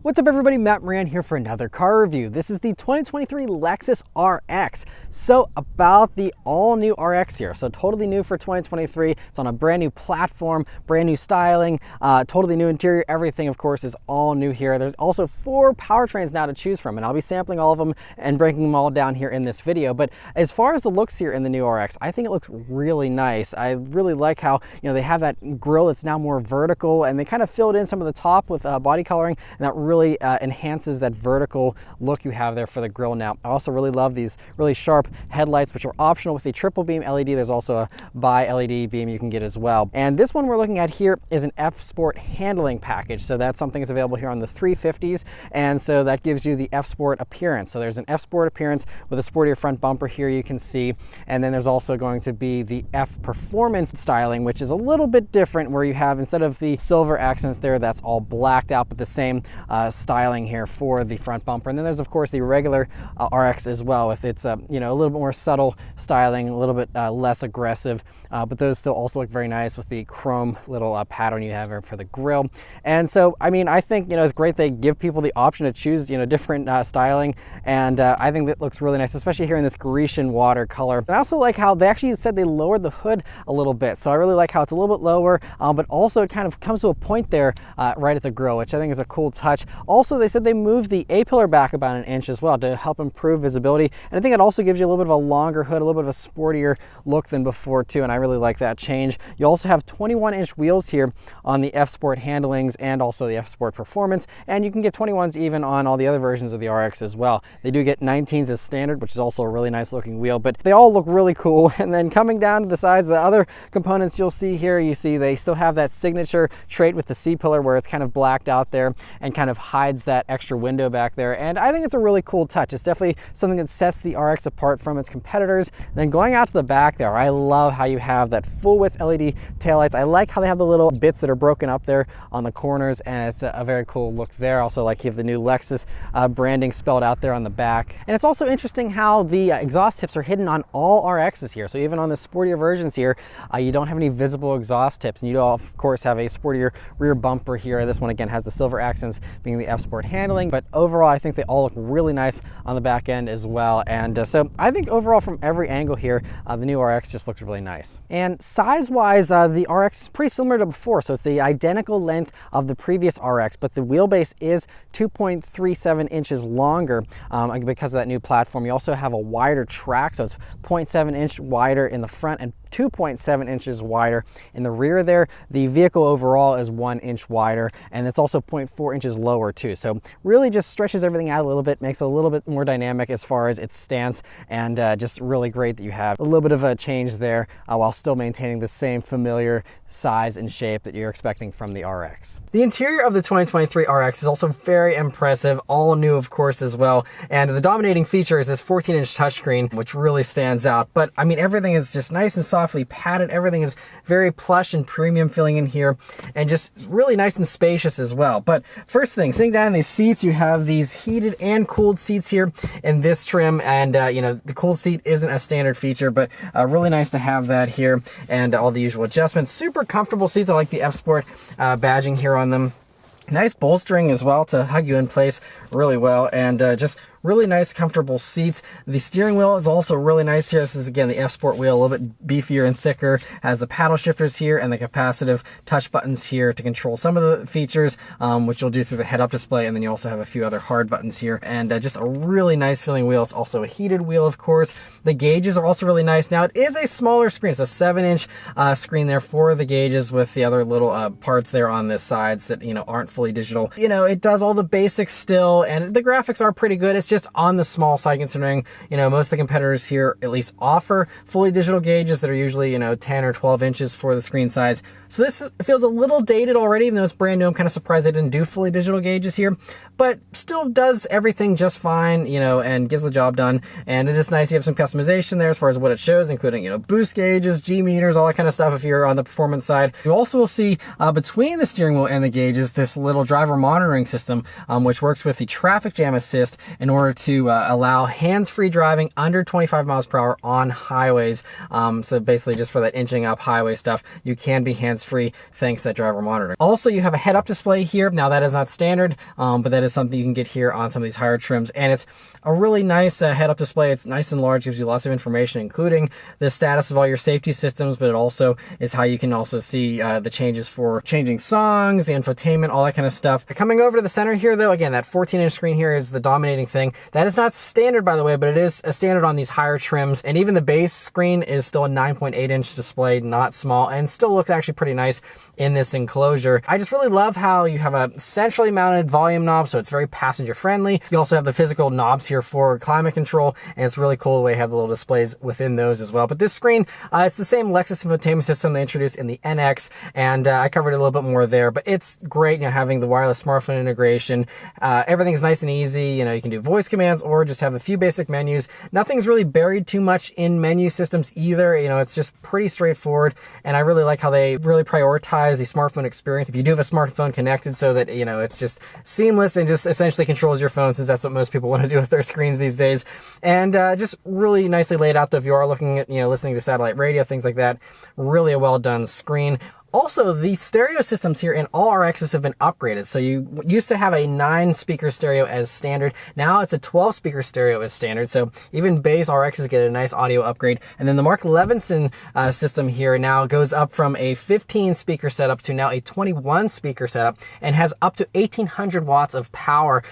What's up everybody, Matt Maran here for another car review. This is the 2023 Lexus RX. So about the all new RX here. So totally new for 2023. It's on a brand new platform, brand new styling, totally new interior. Everything of course is all new here. There's also 4 powertrains now to choose from, and I'll be sampling all of them and breaking them all down here in this video. But as far as the looks here in the new RX, I think it looks really nice. I really like how, they have that grille that's now more vertical, and they kind of filled in some of the top with body coloring, and that really enhances that vertical look you have there for the grille now. I also really love these really sharp headlights, which are optional with the triple beam LED. There's also a bi-LED beam you can get as well. And this one we're looking at here is an F Sport handling package. So that's something that's available here on the 350s. And so that gives you the F Sport appearance. So there's an F Sport appearance with a sportier front bumper here you can see. And then there's also going to be the F Performance styling, which is a little bit different, where you have, instead of the silver accents there, that's all blacked out, but the same styling here for the front bumper. And then there's of course the regular RX as well, with its a little bit more subtle styling, a little bit less aggressive, but those still also look very nice with the chrome little pattern you have here for the grille. And so I think it's great they give people the option to choose different styling, and I think that looks really nice, especially here in this Grecian water color. And I also like how they actually said they lowered the hood a little bit, so I really like how it's a little bit lower, but also it kind of comes to a point there right at the grille, which I think is a cool touch. Also, they said they moved the A-pillar back about an inch as well to help improve visibility, and I think it also gives you a little bit of a longer hood, a little bit of a sportier look than before too, and I really like that change. You also have 21-inch wheels here on the F Sport handlings and also the F Sport Performance, and you can get 21s even on all the other versions of the RX as well. They do get 19s as standard, which is also a really nice looking wheel, but they all look really cool. And then coming down to the sides, the other components you'll see here, you see they still have that signature trait with the C-pillar where it's kind of blacked out there and kind of hides that extra window back there, and I think it's a really cool touch. It's definitely something that sets the RX apart from its competitors. Then going out to the back there, I love how you have that full width LED taillights. I like how they have the little bits that are broken up there on the corners, and it's a very cool look there. Also, like, you have the new Lexus branding spelled out there on the back. And it's also interesting how the exhaust tips are hidden on all RXs here. So even on the sportier versions here, you don't have any visible exhaust tips, and you of course have a sportier rear bumper here. This one again has the silver accents being the F Sport handling, but overall I think they all look really nice on the back end as well. And so I think overall from every angle here, the new RX just looks really nice. And size wise, the RX is pretty similar to before, so it's the identical length of the previous RX, but the wheelbase is 2.37 inches longer because of that new platform. You also have a wider track, so it's 0.7 inch wider in the front and 2.7 inches wider in the rear there. The vehicle overall is 1 inch wider, and it's also 0.4 inches lower too. So really just stretches everything out a little bit, makes it a little bit more dynamic as far as its stance, and just really great that you have a little bit of a change there while still maintaining the same familiar size and shape that you're expecting from the RX. The interior of the 2023 RX is also very impressive, all new of course as well, and the dominating feature is this 14-inch touchscreen, which really stands out. But everything is just nice and softly padded. Everything is very plush and premium feeling in here, and just really nice and spacious as well. But first thing, sitting down in these seats, you have these heated and cooled seats here in this trim, and the cooled seat isn't a standard feature, but really nice to have that here, and all the usual adjustments. Super comfortable seats. I like the F Sport badging here on them. Nice bolstering as well to hug you in place really well, and just really nice comfortable seats. The steering wheel is also really nice here. This is again the F Sport wheel, a little bit beefier and thicker. Has the paddle shifters here and the capacitive touch buttons here to control some of the features, which you'll do through the head-up display, and then you also have a few other hard buttons here, and just a really nice feeling wheel. It's also a heated wheel of course. The gauges are also really nice. Now it is a smaller screen. It's a 7-inch screen there for the gauges, with the other little parts there on the sides that aren't fully digital. It does all the basics still, and the graphics are pretty good. It's just on the small side, considering most of the competitors here at least offer fully digital gauges that are usually 10 or 12 inches for the screen size. So this feels a little dated already, even though it's brand new. I'm kind of surprised they didn't do fully digital gauges here, but still does everything just fine, and gets the job done. And it is nice you have some customization there as far as what it shows, including boost gauges, G meters, all that kind of stuff if you're on the performance side. You also will see between the steering wheel and the gauges this little driver monitoring system, which works with the traffic jam assist in order to allow hands-free driving under 25 miles per hour on highways. So basically just for that inching up highway stuff, you can be hands-free thanks to that driver monitoring. Also, you have a head-up display here. Now that is not standard, but that is something you can get here on some of these higher trims, and it's a really nice head-up display. It's nice and large, gives you lots of information, including the status of all your safety systems, but it also is how you can also see the changes for changing songs, the infotainment, all that kind of stuff. Coming over to the center here though, again, that 14-inch screen here is the dominating thing. That is not standard, by the way, but it is a standard on these higher trims, and even the base screen is still a 9.8-inch display, not small, and still looks actually pretty nice in this enclosure. I just really love how you have a centrally mounted volume knob, so it's very passenger friendly. You also have the physical knobs here for climate control, and it's really cool the way you have the little displays within those as well. But this screen, it's the same Lexus infotainment system they introduced in the NX, and I covered a little bit more there, but it's great, you know, having the wireless smartphone integration. Everything's nice and easy. You know, you can do voice commands or just have a few basic menus. Nothing's really buried too much in menu systems either. You know, it's just pretty straightforward, and I really like how they really prioritize the smartphone experience. If you do have a smartphone connected, so that, you know, it's just seamless and just essentially controls your phone, since that's what most people want to do with their screens these days. And just really nicely laid out though, if you are looking at, you know, listening to satellite radio, things like that. Really a well done screen. Also, the stereo systems here in all RXs have been upgraded. So you used to have a 9-speaker stereo as standard. Now it's a 12-speaker stereo as standard. So even base RXs get a nice audio upgrade. And then the Mark Levinson system here now goes up from a 15-speaker setup to now a 21-speaker setup, and has up to 1,800 watts of power.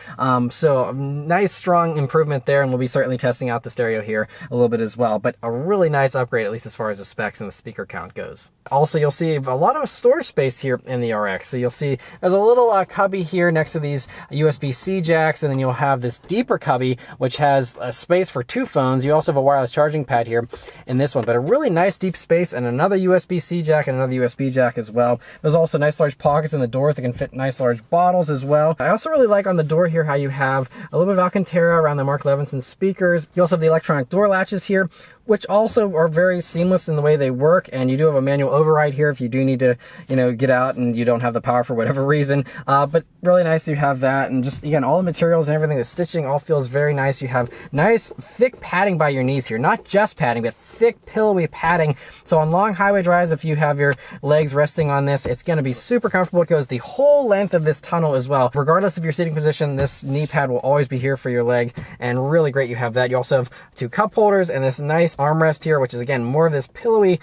So a nice, strong improvement there. And we'll be certainly testing out the stereo here a little bit as well. But a really nice upgrade, at least as far as the specs and the speaker count goes. Also, you'll see a lot of storage space here in the RX. So you'll see there's a little cubby here next to these USB-C jacks, and then you'll have this deeper cubby which has a space for 2 phones. You also have a wireless charging pad here in this one, but a really nice deep space, and another USB-C jack and another USB jack as well. There's also nice large pockets in the doors that can fit nice large bottles as well. I also really like on the door here how you have a little bit of Alcantara around the Mark Levinson speakers. You also have the electronic door latches here, which also are very seamless in the way they work, and you do have a manual override here if you do need to, you know, get out and you don't have the power for whatever reason. But really nice you have that, and just again, all the materials and everything, the stitching all feels very nice. You have nice thick padding by your knees here, not just padding, but thick pillowy padding. So on long highway drives, if you have your legs resting on this, it's going to be super comfortable. It goes the whole length of this tunnel as well. Regardless of your seating position, this knee pad will always be here for your leg, and really great you have that. You also have 2 cup holders and this nice armrest here, which is again more of this pillowy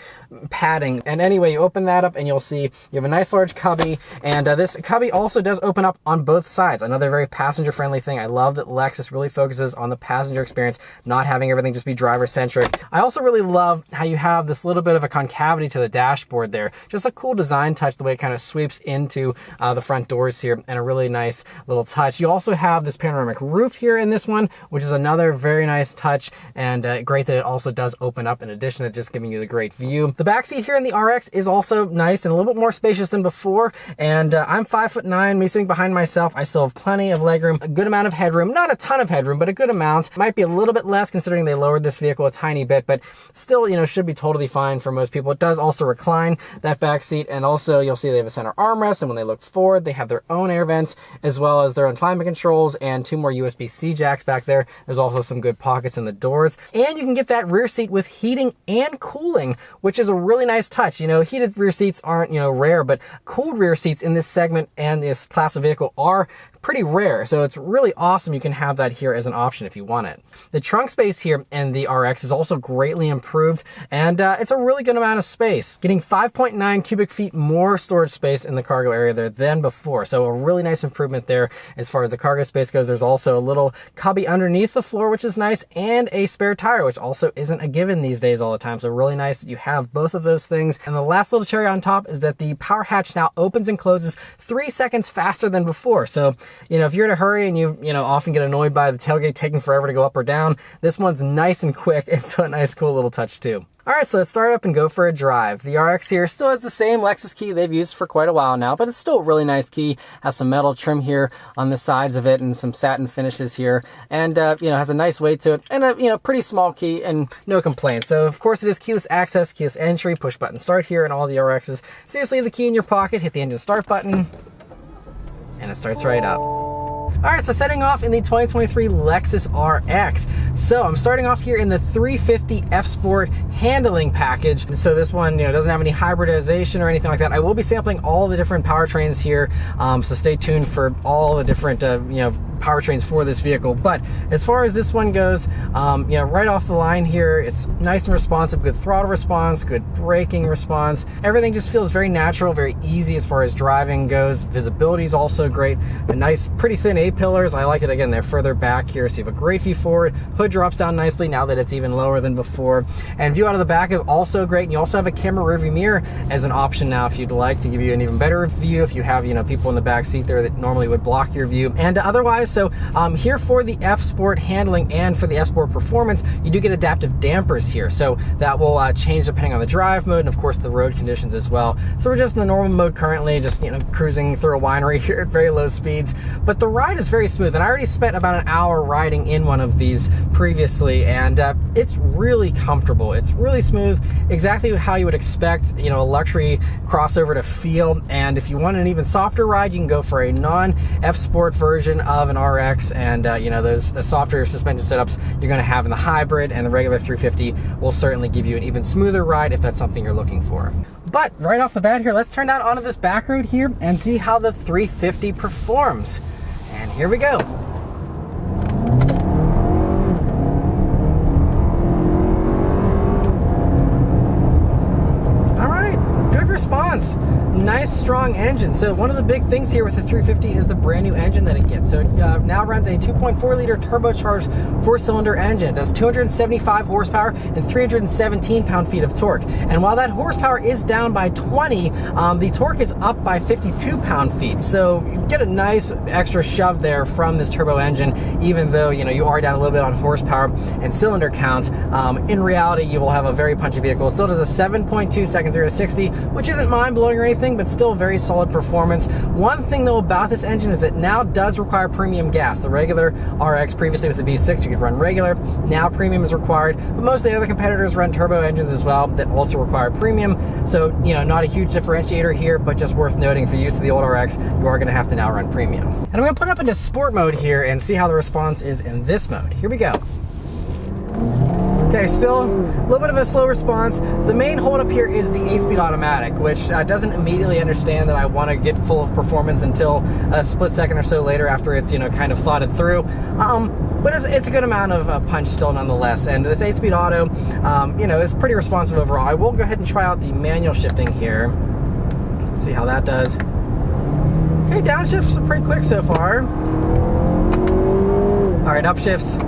padding. And anyway, you open that up and you'll see you have a nice large cubby, and this cubby also does open up on both sides. Another very passenger friendly thing. I love that Lexus really focuses on the passenger experience, not having everything just be driver centric. I also really love how you have this little bit of a concavity to the dashboard there. Just a cool design touch, the way it kind of sweeps into the front doors here, and a really nice little touch. You also have this panoramic roof here in this one, which is another very nice touch, and great that it also does open up in addition to just giving you the great view. The back seat here in the RX is also nice and a little bit more spacious than before, and I'm 5'9", me sitting behind myself. I still have plenty of legroom, a good amount of headroom, not a ton of headroom, but a good amount. Might be a little bit less considering they lowered this vehicle a tiny bit, but still, you know, should be totally fine for most people. It does also recline, that back seat, and also you'll see they have a center armrest, and when they look forward, they have their own air vents as well as their own climate controls, and 2 more USB-C jacks back there. There's also some good pockets in the doors, and you can get that rear seat with heating and cooling, which is a really nice touch. You know, heated rear seats aren't, you know, rare, but cooled rear seats in this segment and this class of vehicle are pretty rare, so it's really awesome. You can have that here as an option if you want it. The trunk space here in the RX is also greatly improved, and it's a really good amount of space, getting 5.9 cubic feet more storage space in the cargo area there than before. So a really nice improvement there as far as the cargo space goes. There's also a little cubby underneath the floor, which is nice, and a spare tire, which also isn't a given these days all the time. So really nice that you have both of those things. And the last little cherry on top is that the power hatch now opens and closes 3 seconds faster than before. So, you know, if you're in a hurry and you often get annoyed by the tailgate taking forever to go up or down, this one's nice and quick, and so a nice cool little touch too. All right, so let's start up and go for a drive. The RX here still has the same Lexus key they've used for quite a while now, but it's still a really nice key. Has some metal trim here on the sides of it and some satin finishes here, and you know, has a nice weight to it, and a pretty small key, and no complaints. So of course it is keyless access, keyless entry, push button start here in all the RXs. So you just leave the key in your pocket, hit the engine start button, and it starts right up. All right, so setting off in the 2023 Lexus RX. So I'm starting off here in the 350 F Sport handling package. So this one, doesn't have any hybridization or anything like that. I will be sampling all the different powertrains here, so stay tuned for all the different, powertrains for this vehicle. But as far as this one goes, right off the line here, it's nice and responsive, good throttle response, good braking response. Everything just feels very natural, very easy as far as driving goes. Visibility is also great. A nice, pretty thin A-pillars. I like it, again, they're further back here, so you have a great view forward. Hood drops down nicely now that it's even lower than before. And view out of the back is also great. And you also have a camera rearview mirror as an option now if you'd like, to give you an even better view if you have, people in the back seat there that normally would block your view. And otherwise, so here for the F Sport handling and for the F Sport performance, you do get adaptive dampers here. So that will change depending on the drive mode and of course the road conditions as well. So we're just in the normal mode currently, just cruising through a winery here at very low speeds. But the ride is very smooth, and I already spent about an hour riding in one of these previously, and it's really comfortable. It's really smooth, exactly how you would expect, a luxury crossover to feel. And if you want an even softer ride, you can go for a non-F Sport version of an RX, and those softer suspension setups you're going to have in the hybrid, and the regular 350 will certainly give you an even smoother ride if that's something you're looking for. But right off the bat here, let's turn out onto this back road here and see how the 350 performs. And here we go. All right, good response. Nice strong engine. So one of the big things here with the 350 is the brand new engine that it gets. So it now runs a 2.4 liter turbocharged 4-cylinder engine. It does 275 horsepower and 317 pound-feet of torque. And while that horsepower is down by 20, the torque is up by 52 pound-feet. So you get a nice extra shove there from this turbo engine, even though you are down a little bit on horsepower and cylinder count. In reality, you will have a very punchy vehicle. It still does a 7.2 seconds 0 to 60, which isn't mind-blowing or anything, but still very solid performance. One thing though about this engine is it now does require premium gas. The regular RX previously with the V6 you could run regular, now premium is required, but most of the other competitors run turbo engines as well that also require premium. So not a huge differentiator here, but just worth noting for use of the old RX, you are going to have to now run premium. And I'm going to put it up into sport mode here and see how the response is in this mode. Here we go. Okay, still a little bit of a slow response. The main holdup here is the 8-speed automatic, which doesn't immediately understand that I want to get full of performance until a split second or so later after it's kind of thoughted through. But it's a good amount of punch still nonetheless. And this 8-speed auto, is pretty responsive overall. I will go ahead and try out the manual shifting here. See how that does. Okay, downshifts are pretty quick so far. All right, upshifts.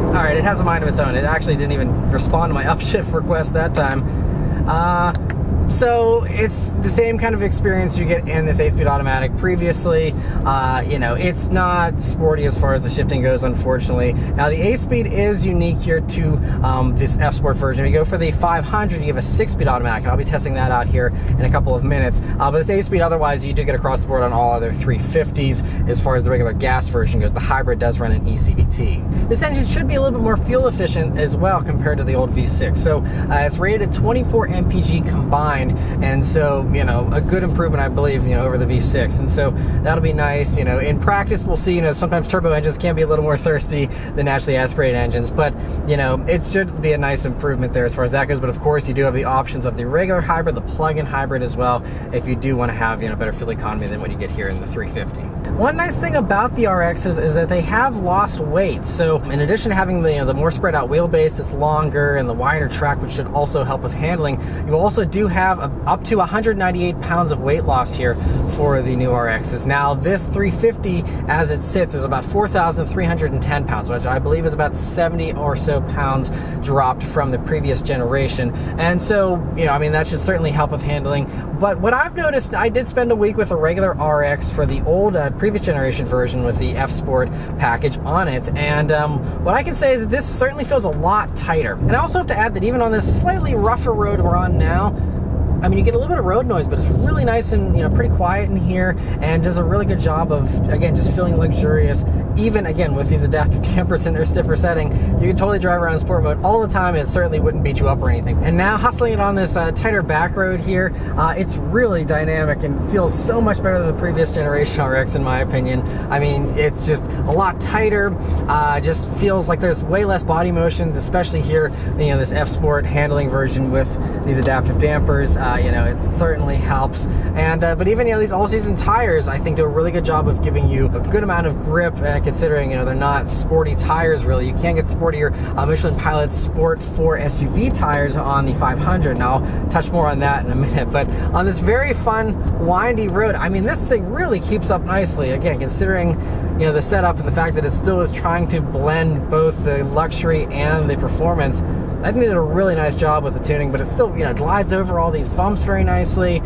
All right, it has a mind of its own. It actually didn't even respond to my upshift request that time. So it's the same kind of experience you get in this 8-speed automatic previously. It's not sporty as far as the shifting goes, unfortunately. Now the 8-speed is unique here to this F Sport version. We go for the 500, you have a 6-speed automatic, and I'll be testing that out here in a couple of minutes. But it's 8-speed, otherwise you do get across the board on all other 350s as far as the regular gas version goes. The hybrid does run an eCVT. This engine should be a little bit more fuel efficient as well compared to the old V6. So it's rated at 24 mpg combined, and so a good improvement, I believe, over the V6, and so that'll be nice. In practice we'll see, sometimes turbo engines can be a little more thirsty than naturally aspirated engines, but it should be a nice improvement there as far as that goes. But of course you do have the options of the regular hybrid, the plug-in hybrid as well, if you do want to have better fuel economy than what you get here in the 350. One nice thing about the RXs is that they have lost weight. So in addition to having the more spread out wheelbase that's longer and the wider track, which should also help with handling, you also do have up to 198 pounds of weight loss here for the new RXs. Now this 350 as it sits is about 4,310 pounds, which I believe is about 70 or so pounds dropped from the previous generation. And so, that should certainly help with handling. But what I've noticed, I did spend a week with a regular RX for the old previous generation version with the F Sport package on it, and what I can say is that this certainly feels a lot tighter. And I also have to add that even on this slightly rougher road we're on now, I mean, you get a little bit of road noise, but it's really nice and, pretty quiet in here, and does a really good job of, again, just feeling luxurious. Even, again, with these adaptive dampers in their stiffer setting, you can totally drive around in sport mode all the time, and it certainly wouldn't beat you up or anything. And now, hustling it on this tighter back road here, it's really dynamic and feels so much better than the previous generation RX, in my opinion. I mean, it's just a lot tighter, just feels like there's way less body motions, especially here, this F Sport handling version with these adaptive dampers. It certainly helps. And but even these all-season tires, I think, do a really good job of giving you a good amount of grip, considering they're not sporty tires really. You can get sportier Michelin Pilot Sport 4 SUV tires on the 500, and I'll touch more on that in a minute. But on this very fun, windy road, I mean, this thing really keeps up nicely. Again, considering the setup and the fact that it still is trying to blend both the luxury and the performance. I think they did a really nice job with the tuning, but it still, glides over all these bumps very nicely.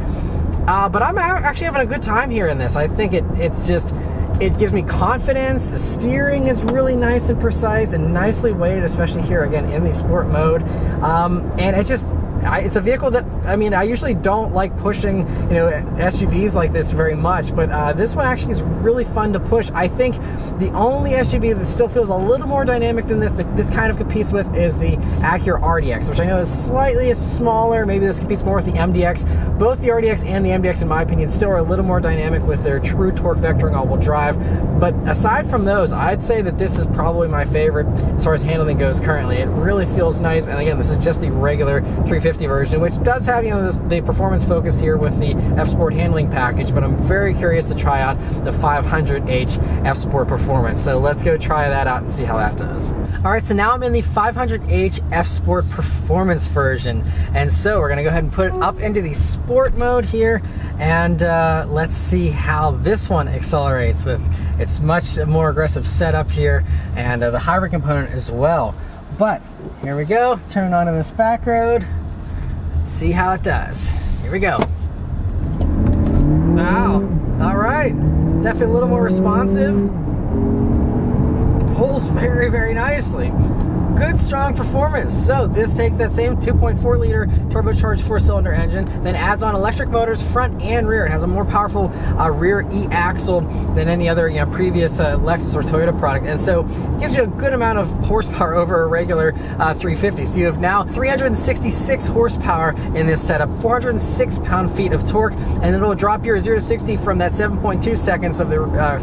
But I'm actually having a good time here in this. I think it gives me confidence. The steering is really nice and precise and nicely weighted, especially here, again, in the sport mode. And it's a vehicle that, I usually don't like pushing, SUVs like this very much, but this one actually is really fun to push. I think the only SUV that still feels a little more dynamic than this, that this kind of competes with, is the Acura RDX, which I know is slightly smaller. Maybe this competes more with the MDX. Both the RDX and the MDX, in my opinion, still are a little more dynamic with their true torque vectoring all-wheel drive. But aside from those, I'd say that this is probably my favorite as far as handling goes currently. It really feels nice. And again, this is just the regular 350 version, which does have the performance focus here with the F Sport handling package, but I'm very curious to try out the 500h F Sport performance. So let's go try that out and see how that does. All right, so now I'm in the 500h F Sport performance version, and so we're gonna go ahead and put it up into the sport mode here, and let's see how this one accelerates with its much more aggressive setup here, and the hybrid component as well. But here we go, turn it on in this back road. See how it does. Here we go. Wow. All right. Definitely a little more responsive. Pulls very, very nicely. Good, strong performance. So this takes that same 2.4 liter turbocharged 4-cylinder engine, then adds on electric motors front and rear. It has a more powerful rear e-axle than any other previous Lexus or Toyota product, and so it gives you a good amount of horsepower over a regular 350. So you have now 366 horsepower in this setup, 406 pound-feet of torque, and it'll drop your 0 to 60 from that 7.2 seconds of the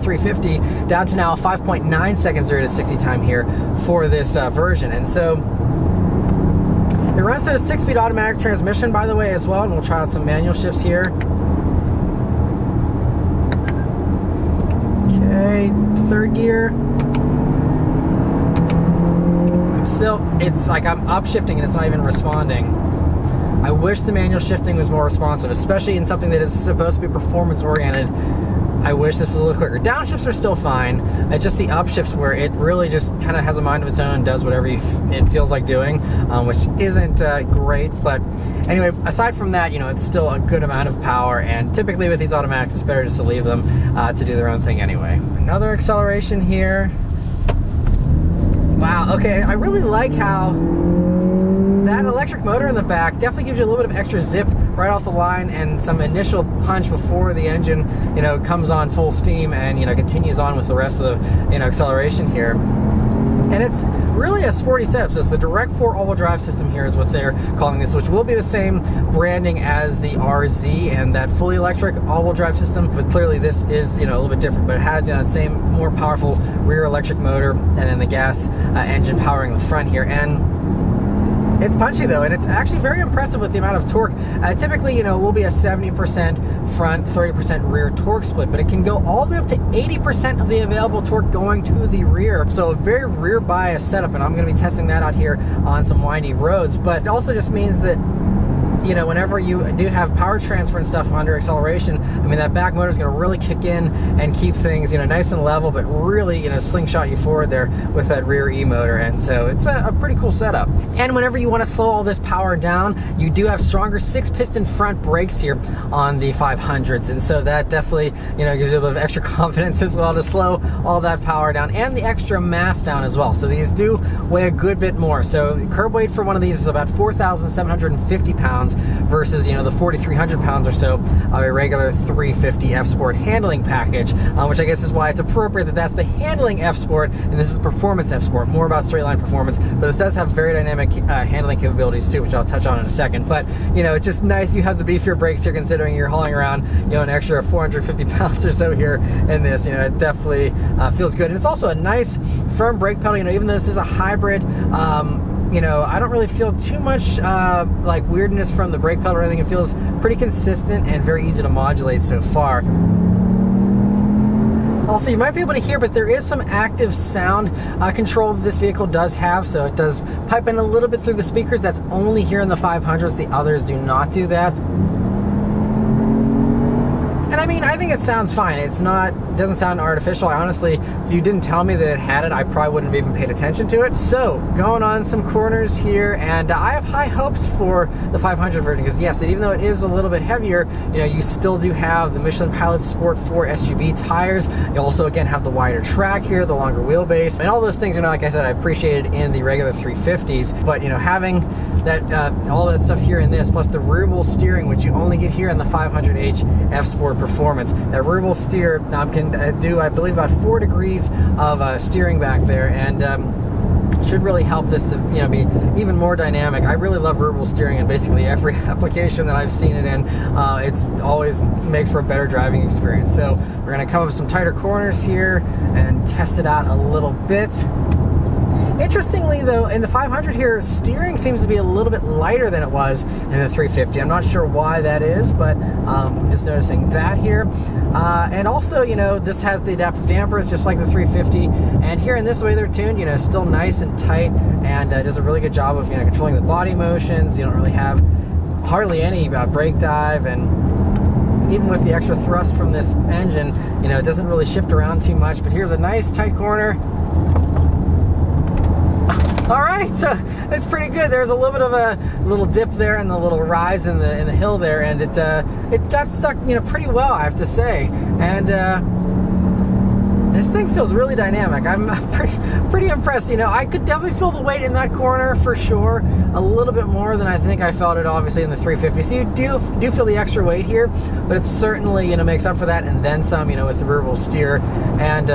350 down to now a 5.9 second 0 to 60 time here for this version. And so it runs through a 6-speed automatic transmission, by the way, as well, and we'll try out some manual shifts here. Okay, third gear. It's like I'm upshifting and it's not even responding. I wish the manual shifting was more responsive, especially in something that is supposed to be performance oriented. I wish this was a little quicker. Downshifts are still fine. It's just the upshifts where it really just kind of has a mind of its own, does whatever it feels like doing, which isn't great. But anyway, aside from that, it's still a good amount of power, and typically with these automatics, it's better just to leave them to do their own thing anyway. Another acceleration here. Wow, okay, I really like how that electric motor in the back definitely gives you a little bit of extra zip right off the line and some initial punch before the engine, comes on full steam and, continues on with the rest of the, acceleration here. And it's really a sporty setup. So it's the direct 4 all-wheel drive system here is what they're calling this, which will be the same branding as the RZ and that fully electric all-wheel drive system. But clearly this is, a little bit different, but it has that same more powerful rear electric motor and then the gas engine powering the front here. And it's punchy though, and it's actually very impressive with the amount of torque. Typically, will be a 70% front, 30% rear torque split, but it can go all the way up to 80% of the available torque going to the rear. So a very rear bias setup, and I'm going to be testing that out here on some windy roads. But it also just means that whenever you do have power transfer and stuff under acceleration, that back motor is going to really kick in and keep things, nice and level, but really, slingshot you forward there with that rear E-motor. And so it's a pretty cool setup. And whenever you want to slow all this power down, you do have stronger 6-piston front brakes here on the 500s. And so that definitely, gives you a bit of extra confidence as well to slow all that power down and the extra mass down as well. So these do weigh a good bit more. So curb weight for one of these is about 4,750 pounds. pounds versus, you know, the 4,300 pounds or so of a regular 350 F Sport handling package, which I guess is why it's appropriate that that's the handling F Sport and this is performance F Sport, more about straight line performance. But this does have very dynamic handling capabilities too, which I'll touch on in a second. But, you know, it's just nice you have the beefier brakes here, considering you're hauling around, you know, an extra 450 pounds or so here in this. You know, it definitely feels good. And it's also a nice firm brake pedal. You know, even though this is a hybrid, you know, I don't really feel too much like weirdness from the brake pedal or anything. It feels pretty consistent and very easy to modulate so far. Also, you might be able to hear, but there is some active sound control that this vehicle does have, so it does pipe in a little bit through the speakers. That's only here in the 500s. The others do not do that. And I mean, I think it sounds fine. It doesn't sound artificial. I honestly, if you didn't tell me that it had it, I probably wouldn't have even paid attention to it. So, going on some corners here, and I have high hopes for the 500 version, because yes, even though it is a little bit heavier, you know, you still do have the Michelin Pilot Sport 4 SUV tires. You also, again, have the wider track here, the longer wheelbase, and all those things, you know, like I said, I appreciated in the regular 350s, but, you know, having that, all that stuff here in this, plus the rearwheel steering, which you only get here in the 500h F Sport performance. That rearwheel steer can do, I believe, about 4 degrees of steering back there, and should really help this to, you know, be even more dynamic. I really love rearwheel steering in basically every application that I've seen it in. It's always makes for a better driving experience. So we're going to come up with some tighter corners here and test it out a little bit. Interestingly, though, in the 500 here, steering seems to be a little bit lighter than it was in the 350. I'm not sure why that is, but I'm just noticing that here. And also, you know, this has the adaptive dampers just like the 350. And here in this way they're tuned, you know, still nice and tight, and does a really good job of, you know, controlling the body motions. You don't really have hardly any brake dive, and even with the extra thrust from this engine, you know, it doesn't really shift around too much. But here's a nice tight corner. All right, so it's pretty good. There's a little bit of a little dip there and the little rise in the hill there, and it got stuck, you know, pretty well, I have to say. And this thing feels really dynamic. I'm pretty impressed. You know, I could definitely feel the weight in that corner for sure, a little bit more than I think I felt it obviously in the 350. So you do feel the extra weight here, but it certainly, you know, makes up for that and then some, you know, with the rearwheel steer. And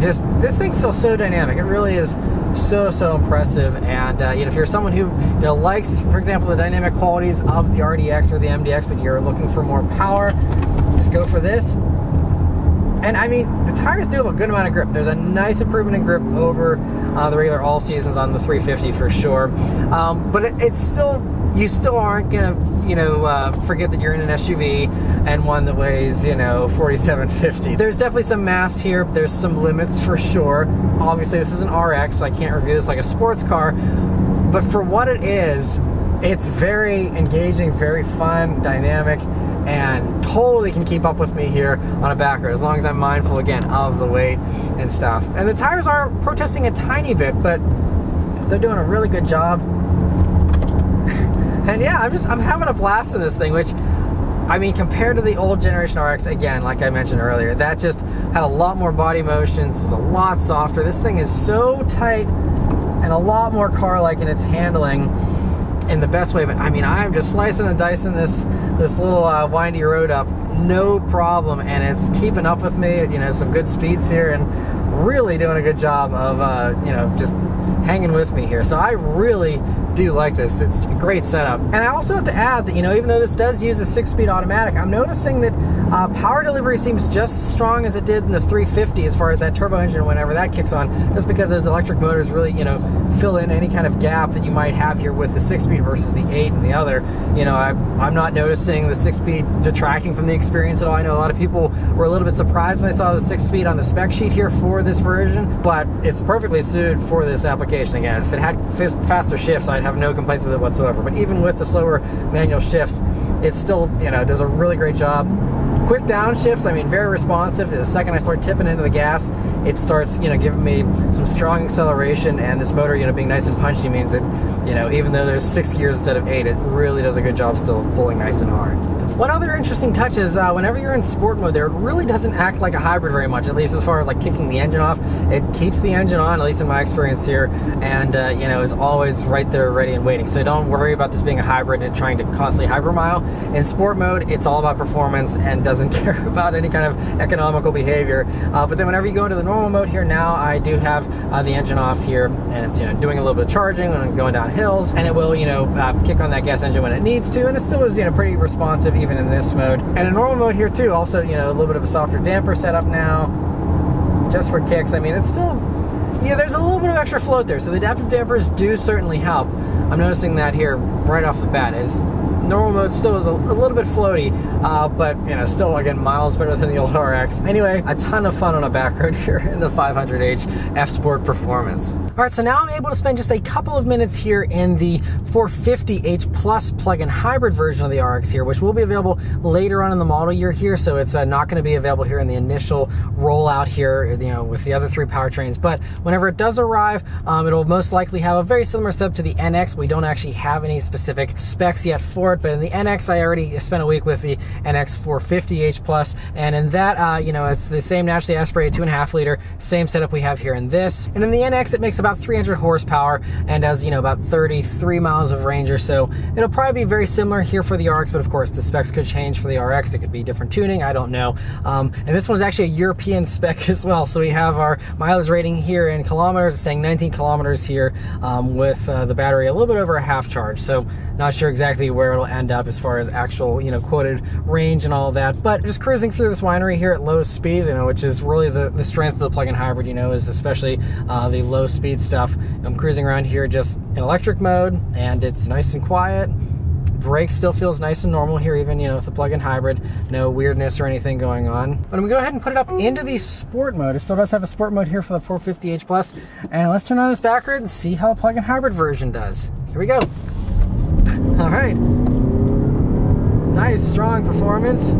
just this thing feels so dynamic. It really is so impressive. And you know, if you're someone who, you know, likes, for example, the dynamic qualities of the RDX or the MDX, but you're looking for more power, just go for this. And I mean, the tires do have a good amount of grip. There's a nice improvement in grip over the regular all seasons on the 350 for sure. But it's still, you still aren't gonna, you know, forget that you're in an SUV and one that weighs, you know, 4,750. There's definitely some mass here. There's some limits for sure. Obviously, this is an RX, so I can't review this like a sports car. But for what it is, it's very engaging, very fun, dynamic, and totally can keep up with me here on a back road, as long as I'm mindful, again, of the weight and stuff. And the tires are protesting a tiny bit, but they're doing a really good job. And yeah, I'm having a blast in this thing, which, I mean, compared to the old generation RX, again, like I mentioned earlier, that just had a lot more body motions, was a lot softer. This thing is so tight and a lot more car-like in its handling in the best way. But I mean, I'm just slicing and dicing this little windy road up, no problem, and it's keeping up with me. You know, some good speeds here, and really doing a good job of you know, just hanging with me here. So I really do like this. It's a great setup. And I also have to add that, you know, even though this does use a 6-speed automatic, I'm noticing that power delivery seems just as strong as it did in the 350 as far as that turbo engine whenever that kicks on, just because those electric motors really, you know, fill in any kind of gap that you might have here with the 6-speed versus the 8 and the other. You know, I'm not noticing the 6-speed detracting from the experience at all. I know a lot of people were a little bit surprised when they saw the 6-speed on the spec sheet here for this version, but it's perfectly suited for this application. Again, if it had faster shifts, I'd have no complaints with it whatsoever. But even with the slower manual shifts, it still, you know, does a really great job. Quick downshifts, I mean, very responsive. The second I start tipping into the gas, it starts, you know, giving me some strong acceleration, and this motor, you know, being nice and punchy means that, you know, even though there's 6 gears instead of 8, it really does a good job still of pulling nice and hard. One other interesting touch is whenever you're in sport mode there, it really doesn't act like a hybrid very much, at least as far as like kicking the engine off. It keeps the engine on, at least in my experience here, and you know, is always right there ready and waiting. So don't worry about this being a hybrid and trying to constantly hypermile. In sport mode, it's all about performance and doesn't care about any kind of economical behavior. But then whenever you go into the normal mode here now, I do have the engine off here, and it's, you know, doing a little bit of charging when I'm going down hills, and it will, you know, kick on that gas engine when it needs to, and it still is, you know, pretty responsive even in this mode. And in normal mode here too, also, you know, a little bit of a softer damper setup now, just for kicks. I mean, it's still, yeah, there's a little bit of extra float there, so the adaptive dampers do certainly help. I'm noticing that here right off the bat. Is normal mode still is a little bit floaty, but you know, still again miles better than the old RX. Anyway, a ton of fun on a back road here in the 500h F Sport Performance. All right, so now I'm able to spend just a couple of minutes here in the 450h Plus plug-in hybrid version of the RX here, which will be available later on in the model year here. So it's not going to be available here in the initial rollout here, you know, with the other three powertrains. But whenever it does arrive, it'll most likely have a very similar setup to the NX. We don't actually have any specific specs yet for it, but in the NX, I already spent a week with the NX 450h Plus, and in that, you know, it's the same naturally aspirated 2.5 liter, same setup we have here in this. And in the NX, it makes about 300 horsepower and has, you know, about 33 miles of range or so. It'll probably be very similar here for the RX, but of course the specs could change for the RX. It could be different tuning, I don't know. And this one's actually a European spec as well. So we have our mileage rating here in kilometers, saying 19 kilometers here, with the battery a little bit over a half charge. So not sure exactly where it'll end up as far as actual, you know, quoted range and all of that, but just cruising through this winery here at low speeds, you know, which is really the strength of the plug-in hybrid, you know, is especially the low speed stuff. I'm cruising around here just in electric mode, and it's nice and quiet. Brake still feels nice and normal here, even, you know, with the plug-in hybrid. No weirdness or anything going on. But I'm gonna go ahead and put it up into the sport mode. It still does have a sport mode here for the 450h Plus, and let's turn on this back road and see how the plug-in hybrid version does. Here we go. All right. Nice, strong performance.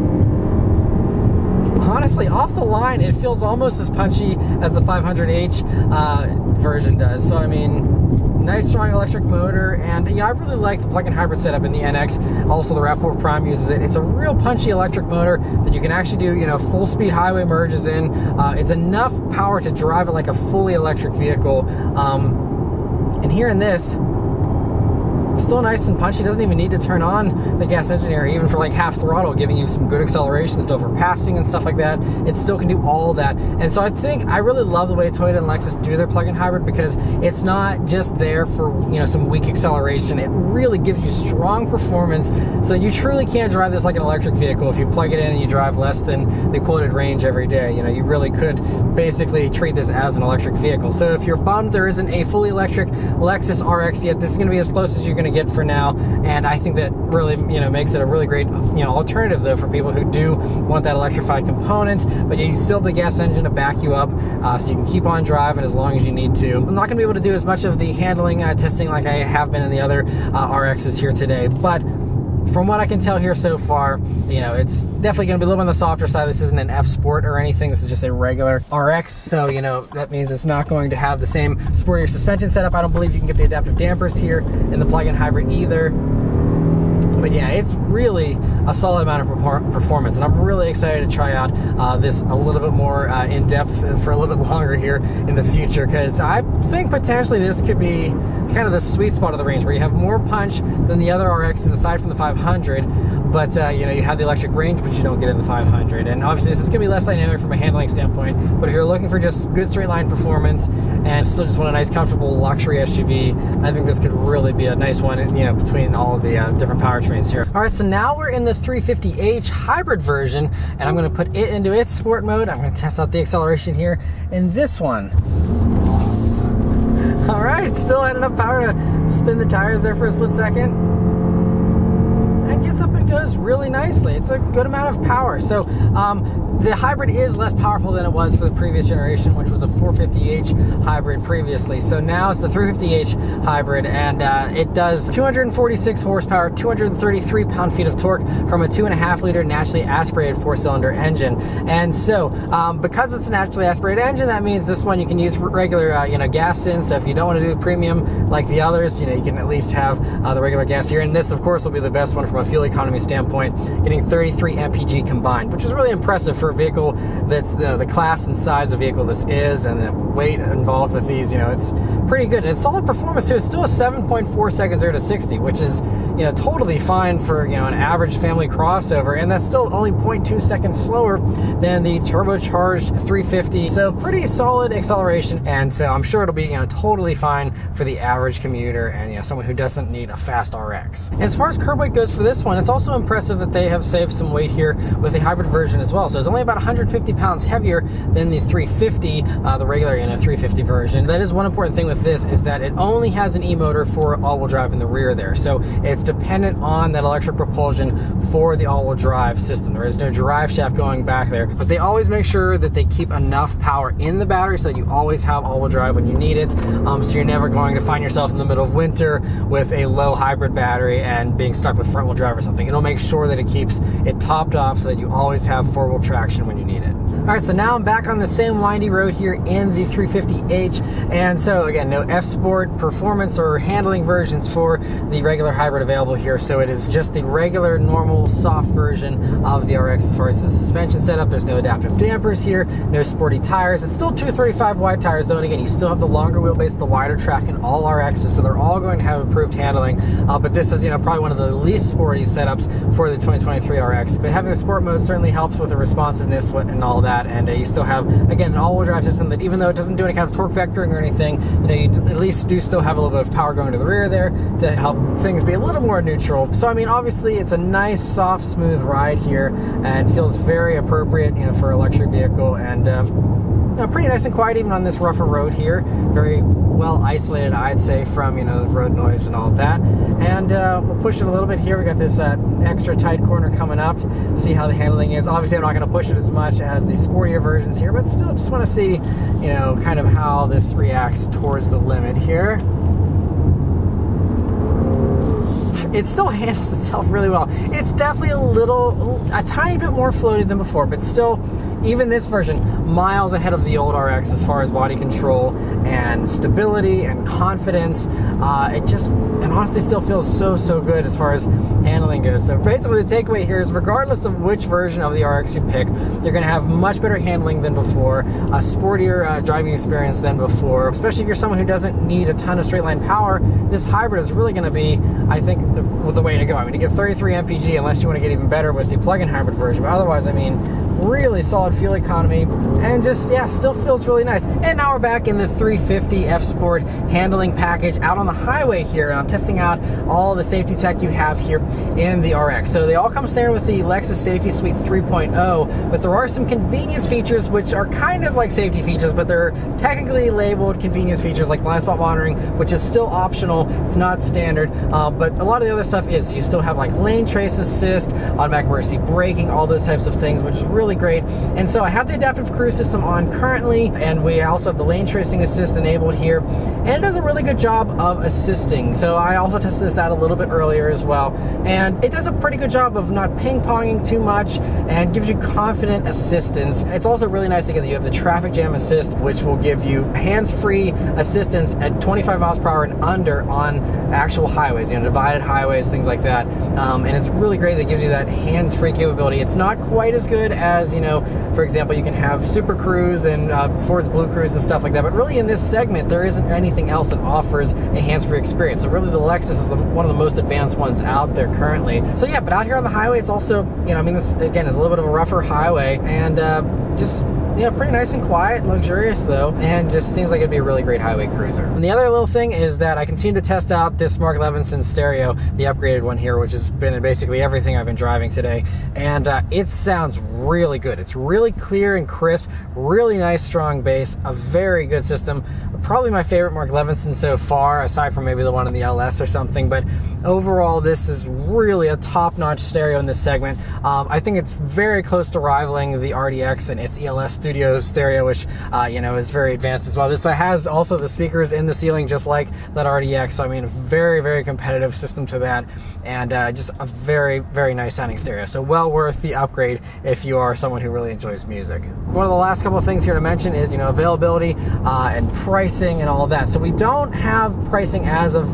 Honestly, off the line, it feels almost as punchy as the 500h version does. So, I mean, nice, strong electric motor. And, you know, I really like the plug-in hybrid setup in the NX. Also, the RAV4 Prime uses it. It's a real punchy electric motor that you can actually do, you know, full-speed highway merges in. It's enough power to drive it like a fully electric vehicle. And here in this, still nice and punchy. Doesn't even need to turn on the gas engine here, even for like half throttle, giving you some good acceleration still for passing and stuff like that. It still can do all of that. And so I really love the way Toyota and Lexus do their plug-in hybrid, because it's not just there for, you know, some weak acceleration. It really gives you strong performance, so that you truly can drive this like an electric vehicle. If you plug it in and you drive less than the quoted range every day, you know, you really could basically treat this as an electric vehicle. So if you're bummed there isn't a fully electric Lexus RX yet, this is going to be as close as you're going to get for now, and I think that really, you know, makes it a really great, you know, alternative though for people who do want that electrified component, but you still have the gas engine to back you up, so you can keep on driving as long as you need to. I'm not going to be able to do as much of the handling testing like I have been in the other RXs here today, but from what I can tell here so far, you know, it's definitely going to be a little on the softer side. This isn't an F Sport or anything. This is just a regular RX. So, you know, that means it's not going to have the same sportier suspension setup. I don't believe you can get the adaptive dampers here in the plug-in hybrid either. But yeah, it's really a solid amount of performance, and I'm really excited to try out this a little bit more in depth for a little bit longer here in the future, because I think potentially this could be kind of the sweet spot of the range, where you have more punch than the other RXs aside from the 500, but you know, you have the electric range, which you don't get in the 500. And obviously this is going to be less dynamic from a handling standpoint, but if you're looking for just good straight line performance and still just want a nice comfortable luxury SUV, I think this could really be a nice one, you know, between all of the different powertrains here. All right, so now we're in the 350h hybrid version, and I'm going to put it into its sport mode. I'm going to test out the acceleration here in this one. All right, still had enough power to spin the tires there for a split second. And gets up and goes really nicely. It's a good amount of power. So the hybrid is less powerful than it was for the previous generation, which was a 450h hybrid previously. So now it's the 350h hybrid, and it does 246 horsepower, 233 pound-feet of torque from a 2.5 liter naturally aspirated 4-cylinder engine. And so because it's a naturally aspirated engine, that means this one you can use regular you know, gas in. So if you don't want to do the premium like the others, you know, you can at least have the regular gas here. And this, of course, will be the best one from from a fuel economy standpoint, getting 33 mpg combined, which is really impressive for a vehicle that's the class and size of vehicle this is, and the weight involved with these. It's pretty good, and it's solid performance too. It's still a 7.4 seconds 0 to 60, which is totally fine for an average family crossover, and that's still only 0.2 seconds slower than the turbocharged 350. So pretty solid acceleration, and so I'm sure it'll be totally fine for the average commuter and someone who doesn't need a fast RX. And as far as curb weight goes for this one, it's also impressive that they have saved some weight here with a hybrid version as well. So it's only about 150 pounds heavier than the 350, the regular 350 version. That is one important thing with this, is that it only has an e-motor for all-wheel drive in the rear there. So it's dependent on that electric propulsion for the all-wheel drive system. There is no drive shaft going back there, but they always make sure that they keep enough power in the battery so that you always have all-wheel drive when you need it. So you're never going to find yourself in the middle of winter with a low hybrid battery and being stuck with front-wheel drive or something. It'll make sure that it keeps it topped off so that you always have four-wheel traction when you need it. All right, so now I'm back on the same windy road here in the 350h, and so again, no F-Sport performance or handling versions for the regular hybrid available here, so it is just the regular, normal, soft version of the RX as far as the suspension setup. There's no adaptive dampers here, no sporty tires. It's still 235 wide tires though, and again, you still have the longer wheelbase, the wider track in all RXs, so they're all going to have improved handling, but this is probably one of the least sporty setups for the 2023 RX, but having the sport mode certainly helps with the responsiveness and all that. And you still have, again, an all-wheel drive system that, even though it doesn't do any kind of torque vectoring or anything, you at least do still have a little bit of power going to the rear there to help things be a little more neutral. So obviously it's a nice, soft, smooth ride here, and feels very appropriate, for a luxury vehicle, and pretty nice and quiet even on this rougher road here. Very well isolated, I'd say, from the road noise and all of that. And we'll push it a little bit here. We got this extra tight corner coming up. See how the handling is. Obviously, I'm not going to push it as much as the sportier versions here, but still just want to see, kind of how this reacts towards the limit here. It still handles itself really well. It's definitely a tiny bit more floaty than before, but still, even this version, miles ahead of the old RX as far as body control and stability and confidence. It honestly still feels so good as far as handling goes. So basically the takeaway here is, regardless of which version of the RX you pick, you're going to have much better handling than before, a sportier driving experience than before. Especially if you're someone who doesn't need a ton of straight line power, this hybrid is really going to be, I think, the way to go. To get 33 mpg, unless you want to get even better with the plug-in hybrid version, but otherwise, really solid fuel economy, and just, still feels really nice. And now we're back in the 350 F-Sport handling package out on the highway here, and I'm testing out all the safety tech you have here in the RX. So they all come standard with the Lexus Safety Suite 3.0, but there are some convenience features which are kind of like safety features, but they're technically labeled convenience features, like blind spot monitoring, which is still optional. It's not standard, but a lot of the other stuff is. So you still have like lane trace assist, automatic emergency braking, all those types of things, which is really great. And so I have the adaptive cruise system on currently, and we also have the lane tracing assist enabled here, and it does a really good job of assisting. So I also tested this out a little bit earlier as well, and it does a pretty good job of not ping-ponging too much and gives you confident assistance. It's also really nice, again, that you have the traffic jam assist, which will give you hands-free assistance at 25 miles per hour and under on actual highways, divided highways, things like that. And it's really great that it gives you that hands-free capability. It's not quite as good as, for example, you can have Super Cruise and Ford's Blue Cruise and stuff like that, but really in this segment, there isn't anything else that offers a hands-free experience. So really the Lexus is one of the most advanced ones out there currently. So yeah, but out here on the highway, it's also, this again is a little bit of a rougher highway, and just pretty nice and quiet, luxurious though, and just seems like it'd be a really great highway cruiser. And the other little thing is that I continue to test out this Mark Levinson stereo, the upgraded one here, which has been in basically everything I've been driving today, and it sounds really good. It's really clear and crisp, really nice strong bass, a very good system. Probably my favorite Mark Levinson so far, aside from maybe the one in the LS or something, but overall this is really a top-notch stereo in this segment. I think it's very close to rivaling the RDX and its ELS Studio stereo, which is very advanced as well. This has also the speakers in the ceiling, just like that RDX. So a very competitive system to that, and just a very nice sounding stereo. So well worth the upgrade if you are someone who really enjoys music. One of the last couple of things here to mention is availability and pricing and all of that. So we don't have pricing as of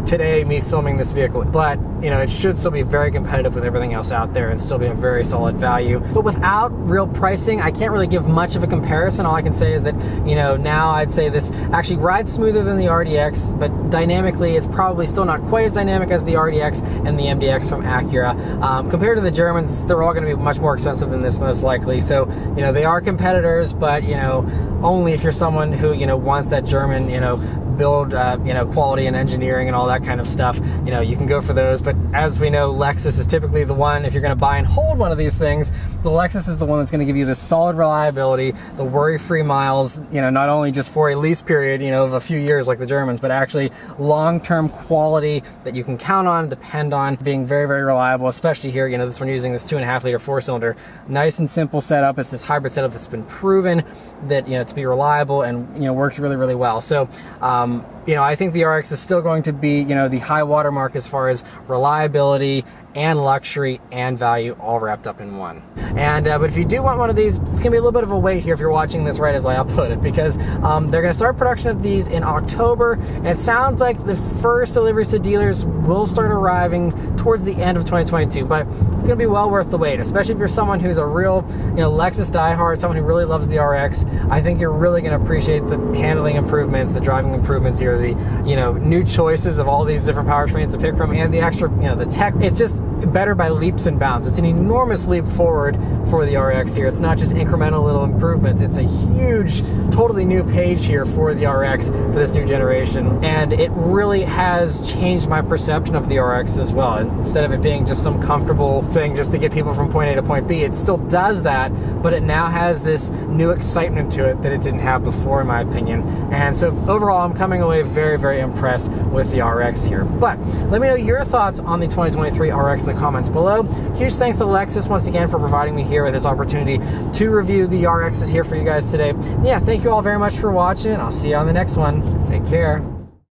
today, me filming this vehicle, but you know, it should still be very competitive with everything else out there and still be a very solid value. But without real pricing, I can't really give much of a comparison. All I can say is that, you know, now I'd say this actually rides smoother than the RDX, but dynamically it's probably still not quite as dynamic as the RDX and the MDX from Acura. Compared to the Germans, they're all going to be much more expensive than this most likely. So, you know, they are competitors, but, you know, only if you're someone who, you know, wants that German, you know, build, you know, quality and engineering and all that kind of stuff, you know, you can go for those. But as we know, Lexus is typically the one, if you're going to buy and hold one of these things, the Lexus is the one that's going to give you the solid reliability, the worry-free miles, you know, not only just for a lease period, you know, of a few years like the Germans, but actually long-term quality that you can count on, depend on, being very, very reliable, especially here, you know, this one using this 2.5 liter 4-cylinder. Nice and simple setup. It's this hybrid setup that's been proven that, you know, to be reliable and, you know, works really, really well. So, you know, I think the RX is still going to be, you know, the high watermark as far as reliability and luxury and value all wrapped up in one. And but if you do want one of these, it's gonna be a little bit of a wait here if you're watching this right as I upload it, because they're gonna start production of these in October, and it sounds like the first deliveries to dealers will start arriving towards the end of 2022, but it's gonna be well worth the wait, especially if you're someone who's a real, you know, Lexus diehard, someone who really loves the RX. I think you're really gonna appreciate the handling improvements, the driving improvements here, the, you know, new choices of all these different powertrains to pick from, and the extra, you know, the tech. It's just better by leaps and bounds. It's an enormous leap forward for the RX here. It's not just incremental little improvements. It's a huge, totally new page here for the RX for this new generation. And it really has changed my perception of the RX as well. Instead of it being just some comfortable thing just to get people from point A to point B, it still does that, but it now has this new excitement to it that it didn't have before, in my opinion. And so overall, I'm coming away very, very impressed with the RX here. But let me know your thoughts on the 2023 RX in the comments below. Huge thanks to Lexus once again for providing me here with this opportunity to review the RXs here for you guys today. Yeah, thank you all very much for watching. I'll see you on the next one. Take care.